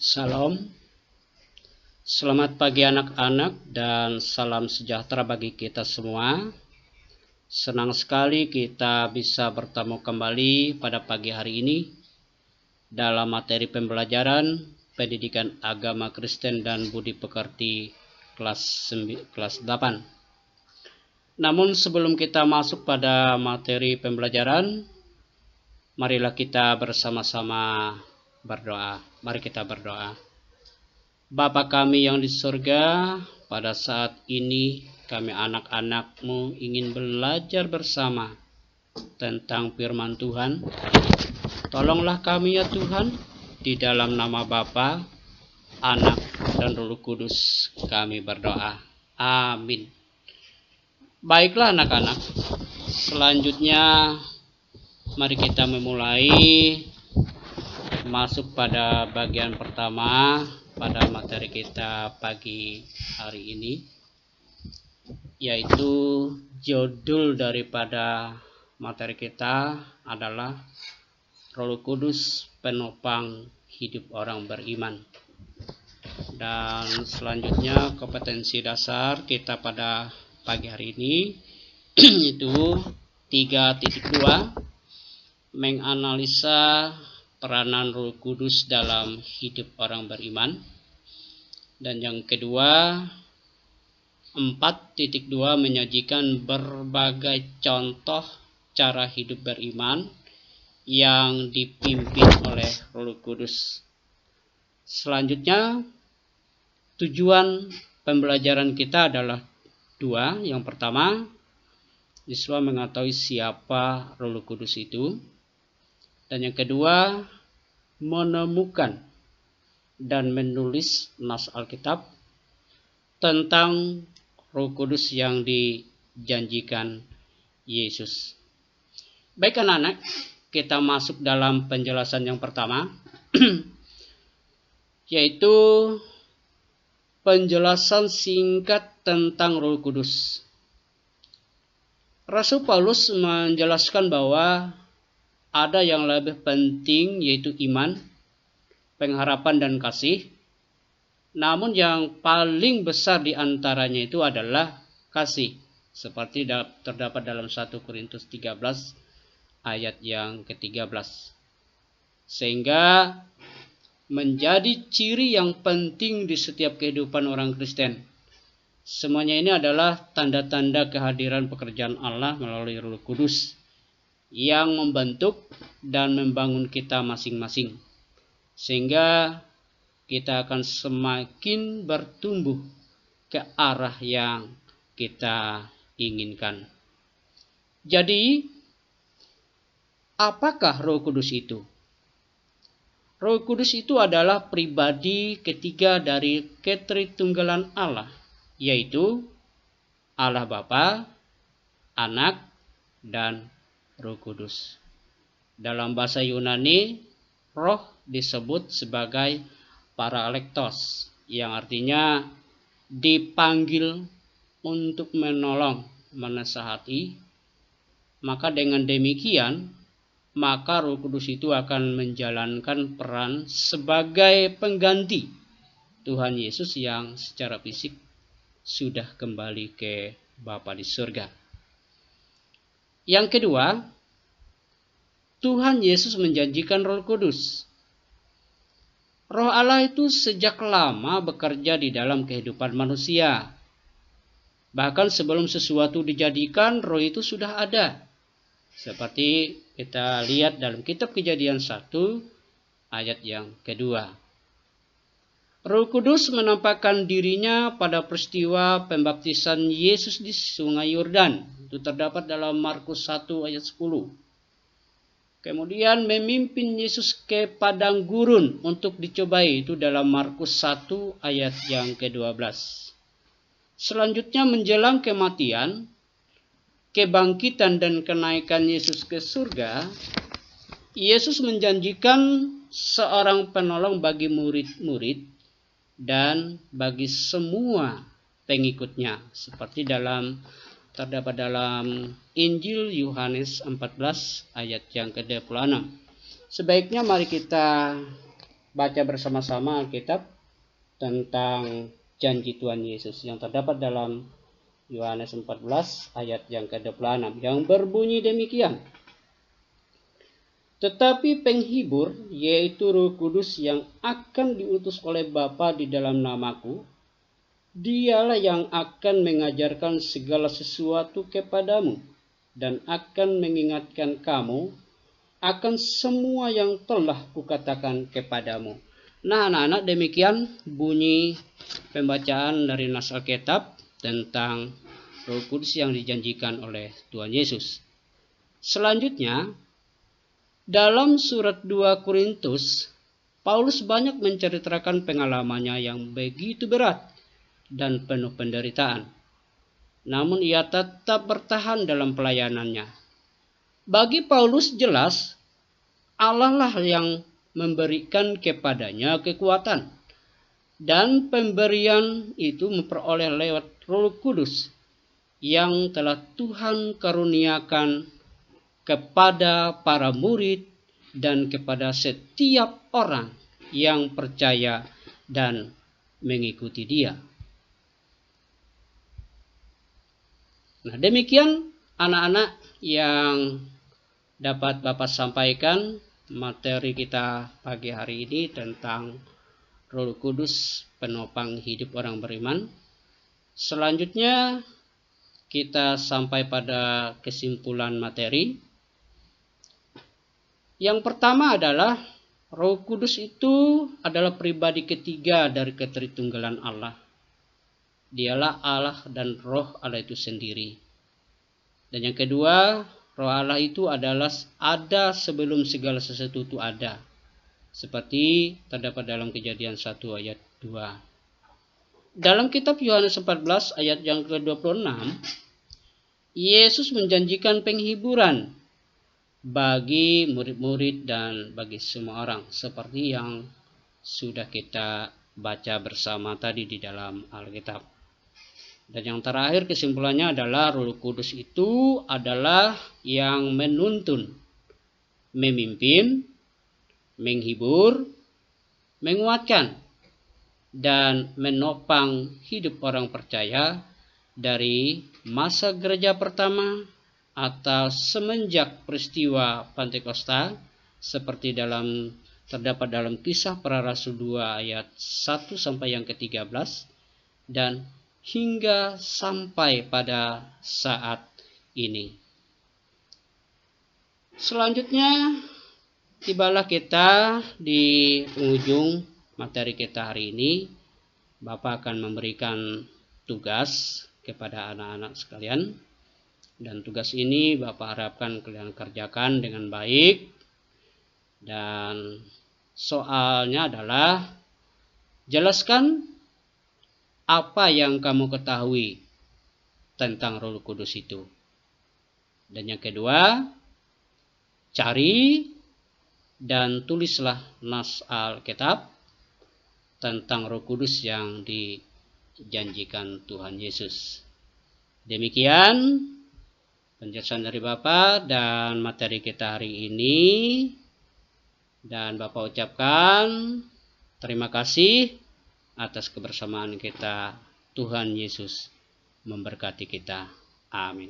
Salam, selamat pagi anak-anak dan salam sejahtera bagi kita semua. Senang sekali kita bisa bertemu kembali pada pagi hari ini dalam materi pembelajaran pendidikan agama Kristen dan budi pekerti kelas 8. Namun sebelum kita masuk pada materi pembelajaran, marilah kita bersama-sama berdoa. Mari kita berdoa. Bapa kami yang di surga, pada saat ini kami anak-anak-Mu ingin belajar bersama tentang firman Tuhan. Tolonglah kami ya Tuhan, di dalam nama Bapa, Anak, dan Roh Kudus kami berdoa. Amin. Baiklah anak-anak, selanjutnya mari kita memulai masuk pada bagian pertama pada materi kita pagi hari ini, yaitu judul daripada materi kita adalah Roh Kudus penopang hidup orang beriman. Dan selanjutnya kompetensi dasar kita pada pagi hari ini itu 3.2, menganalisa peranan Roh Kudus dalam hidup orang beriman. Dan yang kedua 4.2, menyajikan berbagai contoh cara hidup beriman yang dipimpin oleh Roh Kudus. Selanjutnya tujuan pembelajaran kita adalah 2. Yang pertama, siswa mengetahui siapa Roh Kudus itu. Dan yang kedua, menemukan dan menulis nas Alkitab tentang Roh Kudus yang dijanjikan Yesus. Baik anak-anak, kita masuk dalam penjelasan yang pertama, yaitu penjelasan singkat tentang Roh Kudus. Rasul Paulus menjelaskan bahwa ada yang lebih penting, yaitu iman, pengharapan, dan kasih. Namun yang paling besar di antaranya itu adalah kasih, seperti terdapat dalam 1 Korintus 13 ayat yang ke-13. Sehingga menjadi ciri yang penting di setiap kehidupan orang Kristen. Semuanya ini adalah tanda-tanda kehadiran pekerjaan Allah melalui Roh Kudus yang membentuk dan membangun kita masing-masing, sehingga kita akan semakin bertumbuh ke arah yang kita inginkan. Jadi, apakah Roh Kudus itu? Roh Kudus itu adalah pribadi ketiga dari ketritunggalan Allah, yaitu Allah Bapa, Anak, dan Roh Kudus. Dalam bahasa Yunani, roh disebut sebagai parakletos, yang artinya dipanggil untuk menolong, menasihati. Maka dengan demikian, maka Roh Kudus itu akan menjalankan peran sebagai pengganti Tuhan Yesus yang secara fisik sudah kembali ke Bapa di surga. Yang kedua, Tuhan Yesus menjanjikan Roh Kudus. Roh Allah itu sejak lama bekerja di dalam kehidupan manusia. Bahkan sebelum sesuatu dijadikan, Roh itu sudah ada. Seperti kita lihat dalam kitab Kejadian 1 ayat yang kedua. Roh Kudus menampakkan dirinya pada peristiwa pembaptisan Yesus di Sungai Yordan. Itu terdapat dalam Markus 1 ayat 10. Kemudian memimpin Yesus ke padang gurun untuk dicobai. Itu dalam Markus 1 ayat yang ke-12. Selanjutnya menjelang kematian, kebangkitan dan kenaikan Yesus ke surga, Yesus menjanjikan seorang penolong bagi murid-murid dan bagi semua pengikutnya, seperti terdapat dalam Injil Yohanes 14 ayat yang ke-26. Sebaiknya mari kita baca bersama-sama Alkitab tentang janji Tuhan Yesus yang terdapat dalam Yohanes 14 ayat yang ke-26 yang berbunyi demikian. Tetapi penghibur, yaitu Roh Kudus yang akan diutus oleh Bapa di dalam namaku, Dialah yang akan mengajarkan segala sesuatu kepadamu dan akan mengingatkan kamu akan semua yang telah kukatakan kepadamu. Nah, anak-anak, demikian bunyi pembacaan dari nas Alkitab tentang Roh Kudus yang dijanjikan oleh Tuhan Yesus. Selanjutnya, dalam surat 2 Korintus, Paulus banyak menceritakan pengalamannya yang begitu berat dan penuh penderitaan. Namun ia tetap bertahan dalam pelayanannya. Bagi Paulus jelas, Allah lah yang memberikan kepadanya kekuatan. Dan pemberian itu memperoleh lewat Roh Kudus yang telah Tuhan karuniakan kepada para murid dan kepada setiap orang yang percaya dan mengikuti Dia. Nah, demikian anak-anak yang dapat Bapak sampaikan materi kita pagi hari ini tentang Roh Kudus penopang hidup orang beriman. Selanjutnya kita sampai pada kesimpulan materi. Yang pertama adalah Roh Kudus itu adalah pribadi ketiga dari ketritunggalan Allah. Dialah Allah dan Roh Allah itu sendiri. Dan yang kedua, Roh Allah itu adalah ada sebelum segala sesuatu itu ada. Seperti terdapat dalam Kejadian 1 ayat 2. Dalam kitab Yohanes 14 ayat yang ke-26, Yesus menjanjikan penghiburan bagi murid-murid dan bagi semua orang. Seperti yang sudah kita baca bersama tadi di dalam Alkitab. Dan yang terakhir kesimpulannya adalah Roh Kudus itu adalah yang menuntun, memimpin, menghibur, menguatkan, dan menopang hidup orang percaya dari masa gereja pertama atau semenjak peristiwa Pentakosta seperti terdapat dalam Kisah Para Rasul 2 ayat 1 sampai yang ke-13 dan hingga sampai pada saat ini. Selanjutnya tibalah kita di penghujung materi kita hari ini. Bapak akan memberikan tugas kepada anak-anak sekalian. Dan tugas ini Bapak harapkan kalian kerjakan dengan baik. Dan soalnya adalah jelaskan apa yang kamu ketahui tentang Roh Kudus itu. Dan yang kedua, cari dan tulislah nas Alkitab tentang Roh Kudus yang dijanjikan Tuhan Yesus. Demikian penjelasan dari Bapak dan materi kita hari ini. Dan Bapak ucapkan terima kasih atas kebersamaan kita. Tuhan Yesus memberkati kita. Amin.